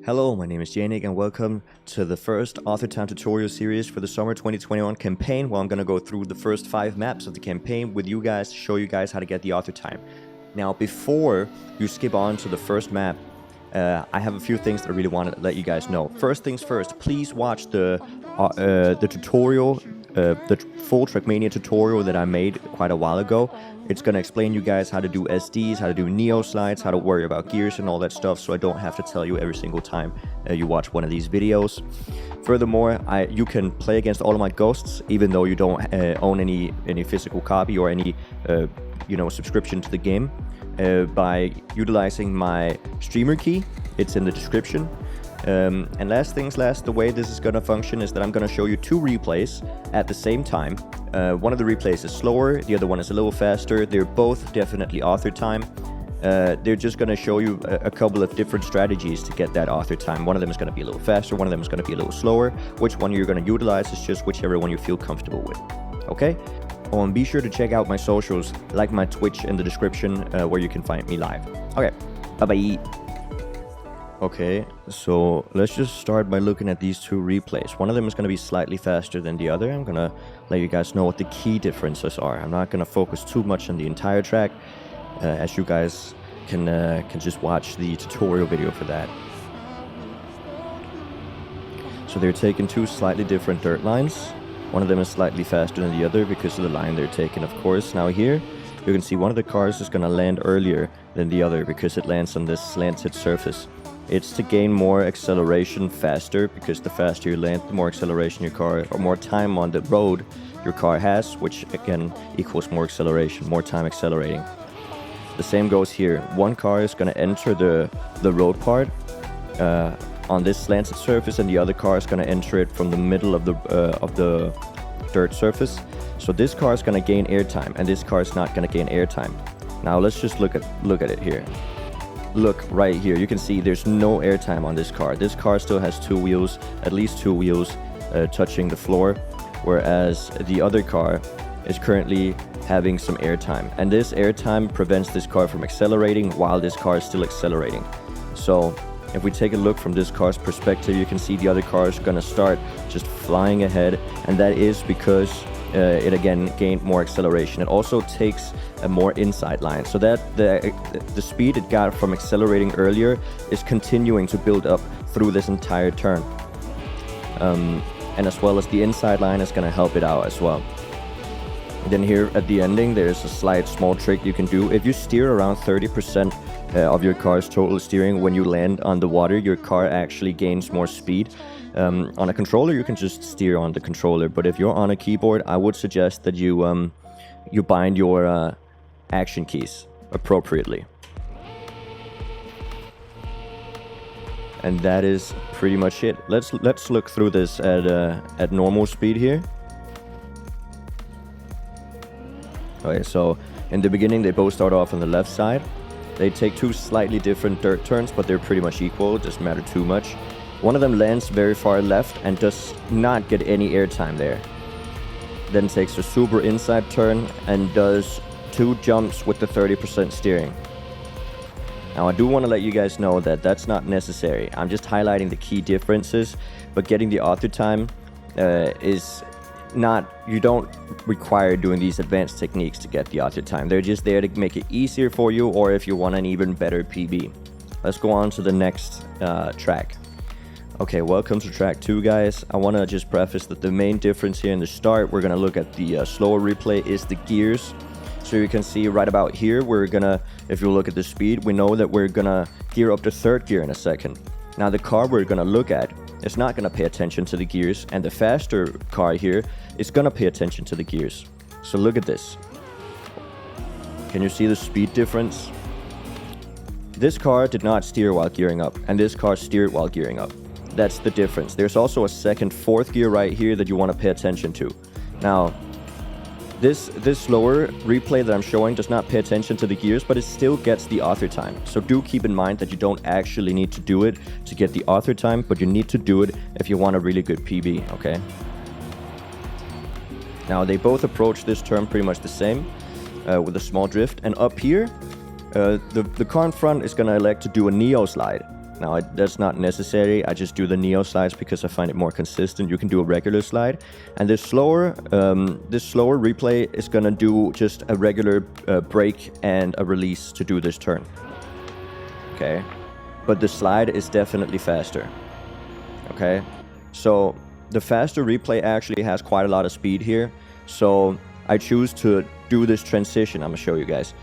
Hello, my name is Jnic and welcome to the first Author Time tutorial series for the summer 2021 campaign, where I'm going to go through the first 5 maps of the campaign with you guys to show you guys how to get the Author Time. Now, before you skip on to the first map, I have a few things that I really want to let you guys know. First things first, please watch the tutorial, the full Trackmania tutorial that I made quite a while ago. It's going to explain you guys how to do SDs, how to do Neo slides, how to worry about gears and all that stuff, so I don't have to tell you every single time you watch one of these videos. Furthermore, you can play against all of my ghosts, even though you don't own any physical copy or any subscription to the game, by utilizing my streamer key. It's in the description. And last things last, the way this is going to function is that I'm going to show you 2 replays at the same time. One of the replays is slower, the other one is a little faster. They're both definitely author time. They're just going to show you a couple of different strategies to get that author time. One of them is going to be a little faster, one of them is going to be a little slower. Which one you're going to utilize is just whichever one you feel comfortable with. Okay? Oh, and be sure to check out my socials, like my Twitch in the description, where you can find me live. Okay, bye-bye. Okay, so let's just start by looking at these 2 replays. One of them is going to be slightly faster than the other. I'm going to let you guys know what the key differences are. I'm not going to focus too much on the entire track, as you guys can just watch the tutorial video for that. So they're taking 2 slightly different dirt lines. One of them is slightly faster than the other because of the line they're taking, of course. Now here, you can see one of the cars is going to land earlier than the other because it lands on this slanted surface. It's to gain more acceleration faster, because the faster you land, the more acceleration your car, or more time on the road your car has, which again equals more acceleration, more time accelerating. The same goes here. One car is going to enter the road part on this slanted surface, and the other car is going to enter it from the middle of the dirt surface. So this car is going to gain airtime, and this car is not going to gain airtime. Now let's just look at it here. Look right here, you can see there's no airtime on this car. This car still has 2 wheels, at least 2 wheels touching the floor, whereas the other car is currently having some airtime. And this airtime prevents this car from accelerating while this car is still accelerating. So if we take a look from this car's perspective, you can see the other car is going to start just flying ahead, and that is because it again gained more acceleration. It also takes a more inside line, so that the speed it got from accelerating earlier is continuing to build up through this entire turn, and as well as the inside line is going to help it out as well. And then here at the ending, there's a slight small trick you can do. If you steer around 30% of your car's total steering when you land on the water, your car actually gains more speed. On a controller, you can just steer on the controller, but if you're on a keyboard, I would suggest that you bind your action keys appropriately. And that is pretty much it. Let's look through this at normal speed here. Okay, so in the beginning, they both start off on the left side. They take 2 slightly different dirt turns, but they're pretty much equal. It doesn't matter too much. One of them lands very far left and does not get any airtime there. Then takes a super inside turn and does 2 jumps with the 30% steering. Now I do want to let you guys know that that's not necessary. I'm just highlighting the key differences, but getting the author time is not, you don't require doing these advanced techniques to get the author time. They're just there to make it easier for you, or if you want an even better PB. Let's go on to the next track. Okay, welcome to track 2, guys. I want to just preface that the main difference here in the start, we're going to look at the slower replay, is the gears. So you can see right about here, we're going to, if you look at the speed, we know that we're going to gear up to 3rd gear in a second. Now the car we're going to look at is not going to pay attention to the gears, and the faster car here is going to pay attention to the gears. So look at this. Can you see the speed difference? This car did not steer while gearing up, and this car steered while gearing up. That's the difference. There's also a 2nd, 4th gear right here that you want to pay attention to. Now, this slower replay that I'm showing does not pay attention to the gears, but it still gets the author time. So do keep in mind that you don't actually need to do it to get the author time, but you need to do it if you want a really good PB, okay? Now, they both approach this turn pretty much the same, with a small drift. And up here, the car in front is going to elect to do a Neo slide. Now, that's not necessary. I just do the neo slides because I find it more consistent. You can do a regular slide. And this slower replay is gonna do just a regular brake and a release to do this turn. Okay, but the slide is definitely faster. Okay, so the faster replay actually has quite a lot of speed here. So I choose to do this transition. I'm gonna show you guys.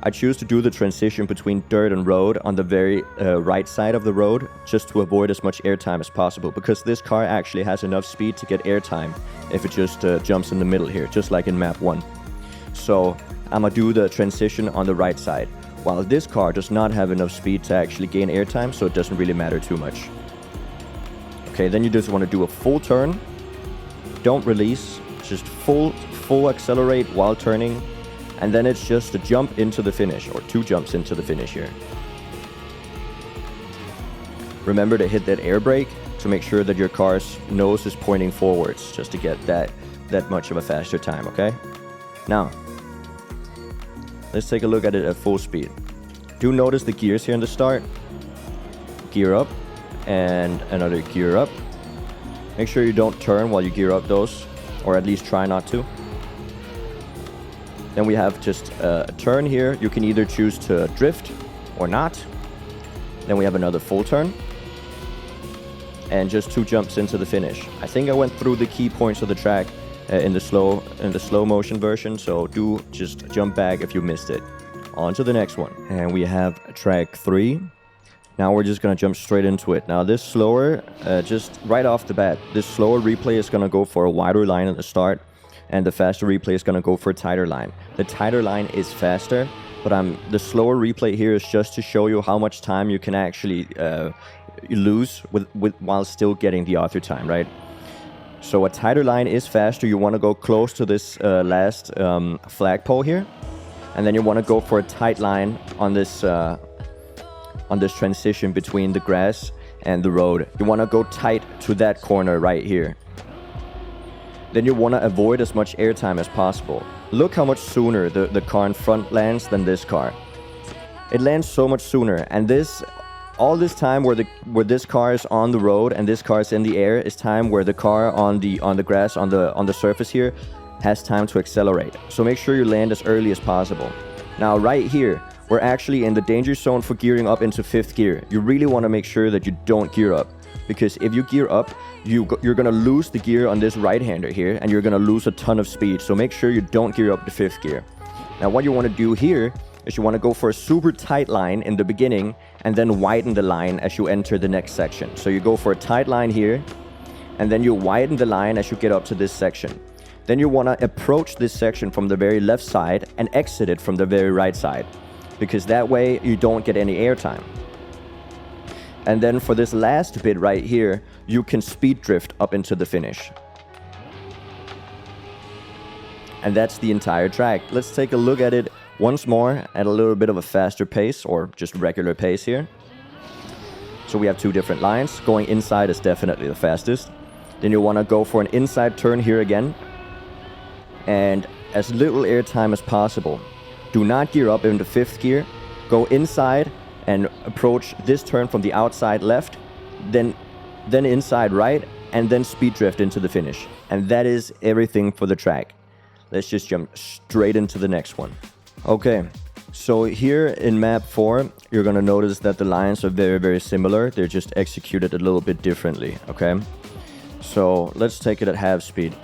I choose to do the transition between dirt and road on the very right side of the road, just to avoid as much airtime as possible, because this car actually has enough speed to get airtime if it just jumps in the middle here, just like in map 1. So I'm gonna do the transition on the right side, while this car does not have enough speed to actually gain airtime, so it doesn't really matter too much. Okay, then you just want to do a full turn. Don't release, just full accelerate while turning. And then it's just a jump into the finish, or 2 jumps into the finish here. Remember to hit that air brake to make sure that your car's nose is pointing forwards, just to get that much of a faster time, okay? Now, let's take a look at it at full speed. Do notice the gears here in the start. Gear up, and another gear up. Make sure you don't turn while you gear up those, or at least try not to. Then we have just a turn here. You can either choose to drift or not. Then we have another full turn. And just 2 jumps into the finish. I think I went through the key points of the track in the slow motion version, so do just jump back if you missed it. On to the next one. And we have track 3. Now we're just gonna jump straight into it. Now this slower, just right off the bat, this slower replay is gonna go for a wider line at the start, and the faster replay is gonna go for a tighter line. The tighter line is faster, but the slower replay here is just to show you how much time you can actually lose while still getting the author time, right? So a tighter line is faster. You want to go close to this last flagpole here, and then you want to go for a tight line on this transition between the grass and the road. You want to go tight to that corner right here. Then you want to avoid as much airtime as possible. Look how much sooner the car in front lands than this car. It lands so much sooner, and all this time where this car is on the road and this car is in the air is time where the car on the grass on the surface here has time to accelerate. So make sure you land as early as possible. Now right here, we're actually in the danger zone for gearing up into 5th gear. You really want to make sure that you don't gear up, because if you gear up, you're going to lose the gear on this right-hander here, and you're going to lose a ton of speed. So make sure you don't gear up to 5th gear. Now what you want to do here is you want to go for a super tight line in the beginning, and then widen the line as you enter the next section. So you go for a tight line here, and then you widen the line as you get up to this section. Then you want to approach this section from the very left side and exit it from the very right side, because that way you don't get any airtime. And then for this last bit right here, you can speed drift up into the finish. And that's the entire track. Let's take a look at it once more at a little bit of a faster pace, or just regular pace here. So we have 2 different lines. Going inside is definitely the fastest. Then you want to go for an inside turn here again, and as little airtime as possible. Do not gear up into 5th gear. Go inside and approach this turn from the outside left, then inside right, and then speed drift into the finish. And that is everything for the track. Let's just jump straight into the next one. Okay, so here in map 4, you're gonna notice that the lines are very, very similar. They're just executed a little bit differently, okay? So let's take it at half speed.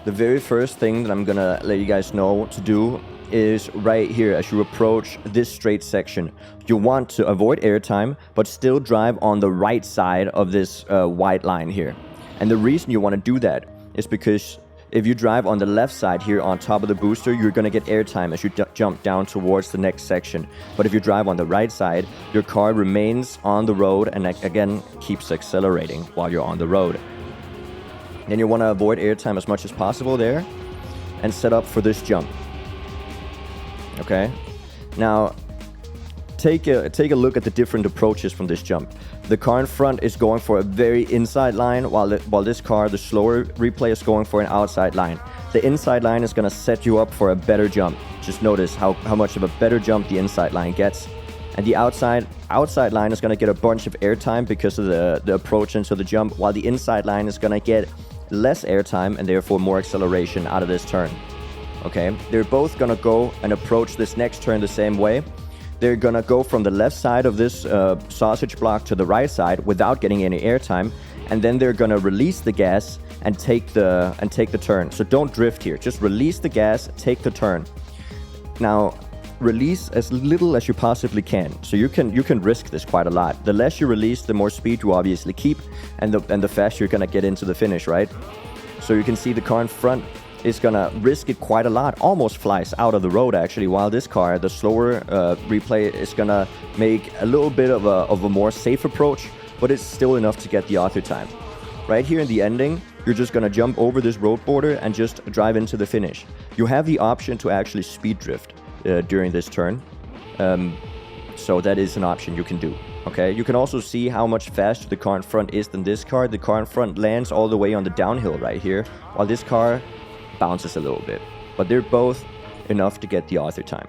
The very first thing that I'm gonna let you guys know to do is right here as you approach this straight section. You want to avoid airtime, but still drive on the right side of this white line here. And the reason you want to do that is because if you drive on the left side here on top of the booster, you're going to get airtime as you jump down towards the next section. But if you drive on the right side, your car remains on the road and again keeps accelerating while you're on the road. Then you want to avoid airtime as much as possible there and set up for this jump. Okay, now take a look at the different approaches from this jump. The car in front is going for a very inside line, while this car, the slower replay, is going for an outside line. The inside line is going to set you up for a better jump. Just notice how much of a better jump the inside line gets. And the outside line is going to get a bunch of airtime because of the approach into the jump, while the inside line is going to get less airtime and therefore more acceleration out of this turn. Okay, they're both going to go and approach this next turn the same way. They're going to go from the left side of this sausage block to the right side without getting any airtime, and then they're going to release the gas and take the turn. So don't drift here. Just release the gas, take the turn. Now, release as little as you possibly can. So you can risk this quite a lot. The less you release, the more speed you obviously keep, and the faster you're going to get into the finish, right? So you can see the car in front is going to risk it quite a lot, almost flies out of the road actually, while this car, the slower replay, is going to make a little bit of a more safe approach, but it's still enough to get the author time. Right here in the ending, you're just going to jump over this road border and just drive into the finish. You have the option to actually speed drift during this turn, so that is an option you can do. Okay, you can also see how much faster the car in front is than this car. The car in front lands all the way on the downhill right here, while this car bounces a little bit. But they're both enough to get the author time.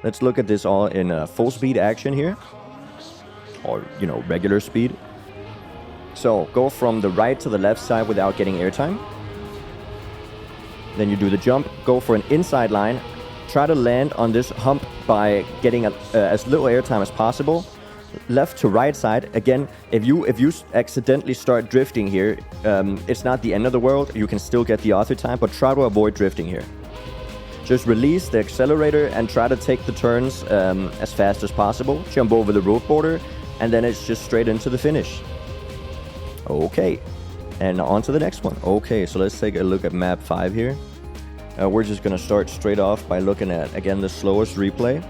Let's look at this all in full speed action here, or regular speed. So go from the right to the left side without getting airtime. Then you do the jump, go for an inside line, try to land on this hump by getting as little airtime as possible. Left to right side. Again, if you accidentally start drifting here, it's not the end of the world. You can still get the author time, but try to avoid drifting here. Just release the accelerator and try to take the turns as fast as possible. Jump over the road border, and then it's just straight into the finish. Okay, and on to the next one. Okay, so let's take a look at map 5 here. We're just going to start straight off by looking at, again, the slowest replay.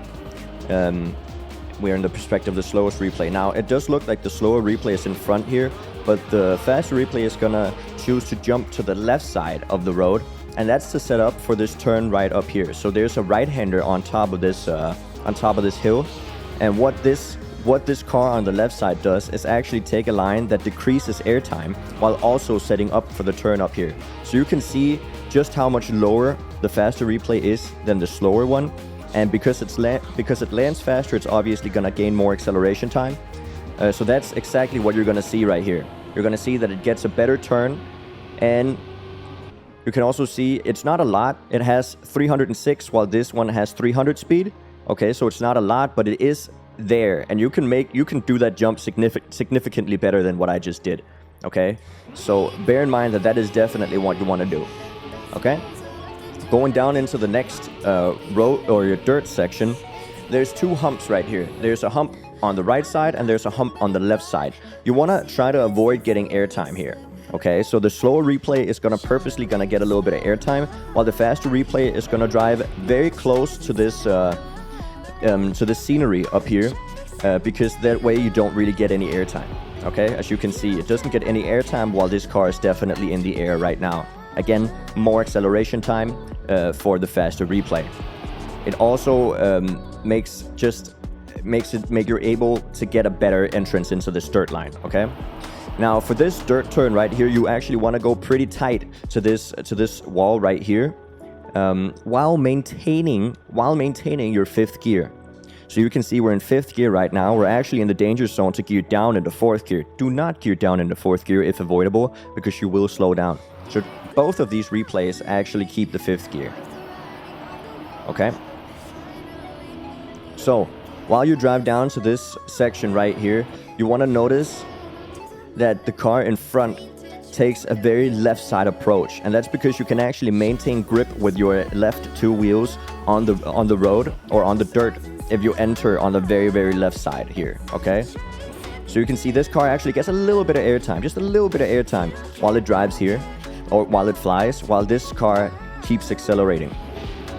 We're in the perspective of the slowest replay. Now, it does look like the slower replay is in front here, but the faster replay is going to choose to jump to the left side of the road, and that's to set up for this turn right up here. So there's a right-hander on top of this hill, and what this car on the left side does is actually take a line that decreases airtime while also setting up for the turn up here. So you can see just how much lower the faster replay is than the slower one. And because it lands faster, it's obviously going to gain more acceleration time. So that's exactly what you're going to see right here. You're going to see that it gets a better turn. And you can also see it's not a lot. It has 306, while this one has 300 speed. Okay, so it's not a lot, but it is there. And you can do that jump significantly better than what I just did. Okay, so bear in mind that is definitely what you want to do. Okay. Going down into the next road or your dirt section, there's two humps right here. There's a hump on the right side and there's a hump on the left side. You want to try to avoid getting airtime here. Okay, so the slower replay is purposely gonna get a little bit of airtime, while the faster replay is gonna drive very close to this scenery up here, because that way you don't really get any airtime. Okay, as you can see, it doesn't get any airtime while this car is definitely in the air right now. Again, more acceleration time for the faster replay. It also makes you're able to get a better entrance into this dirt line. Okay. Now for this dirt turn right here, you actually want to go pretty tight to this wall right here, while maintaining your 5th gear. So you can see we're in 5th gear right now. We're actually in the danger zone to gear down into 4th gear. Do not gear down into 4th gear if avoidable, because you will slow down. So both of these replays actually keep the 5th gear. Okay. So while you drive down to this section right here, you want to notice that the car in front takes a very left side approach, and that's because you can actually maintain grip with your left 2 wheels on the road or on the dirt if you enter on the very, very left side here. Okay. So you can see this car actually gets a little bit of airtime, just a little bit of airtime while it drives here, or while it flies, while this car keeps accelerating.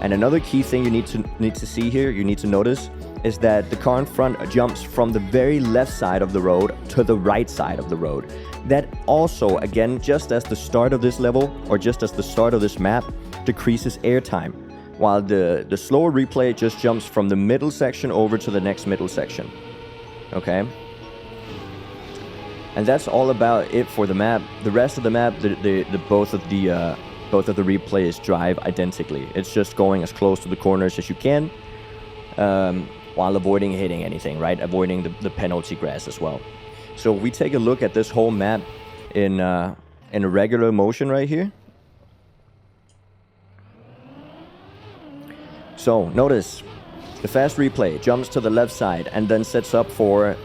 And another key thing you need to see here, you need to notice, is that the car in front jumps from the very left side of the road to the right side of the road. That also, again, just as the start of this level, or just as the start of this map, decreases airtime, while the slower replay just jumps from the middle section over to the next middle section. Okay? And that's all about it for the map. The rest of the map, both of the replays drive identically. It's just going as close to the corners as you can. while avoiding hitting anything, right? Avoiding the penalty grass as well. So we take a look at this whole map in a regular motion right here. So notice the fast replay jumps to the left side and then sets up for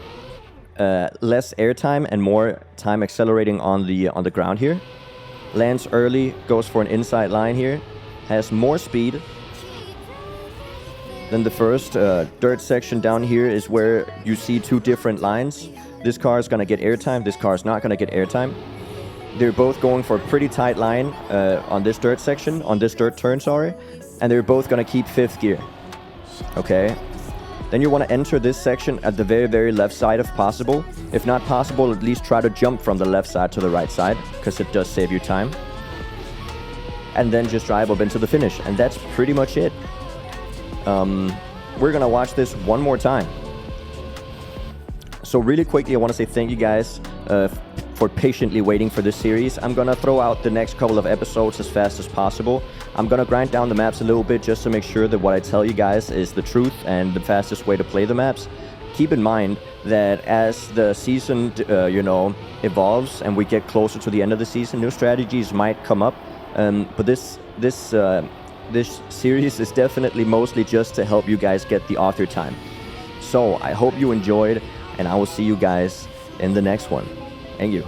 less airtime and more time accelerating on the ground here. Lands early, goes for an inside line here, has more speed. Then the first dirt section down here is where you see two different lines. This car is going to get airtime, this car is not going to get airtime. They're both going for a pretty tight line on this dirt section, on this dirt turn, sorry. And they're both going to keep 5th gear. Okay. Then you want to enter this section at the very, very left side if possible. If not possible, at least try to jump from the left side to the right side, because it does save you time. And then just drive up into the finish. And that's pretty much it. We're going to watch this one more time. So really quickly, I want to say thank you guys for patiently waiting for this series. I'm going to throw out the next couple of episodes as fast as possible. I'm going to grind down the maps a little bit just to make sure that what I tell you guys is the truth and the fastest way to play the maps. Keep in mind that as the season, evolves and we get closer to the end of the season, new strategies might come up. But this series is definitely mostly just to help you guys get the author time. So I hope you enjoyed, and I will see you guys in the next one. Thank you.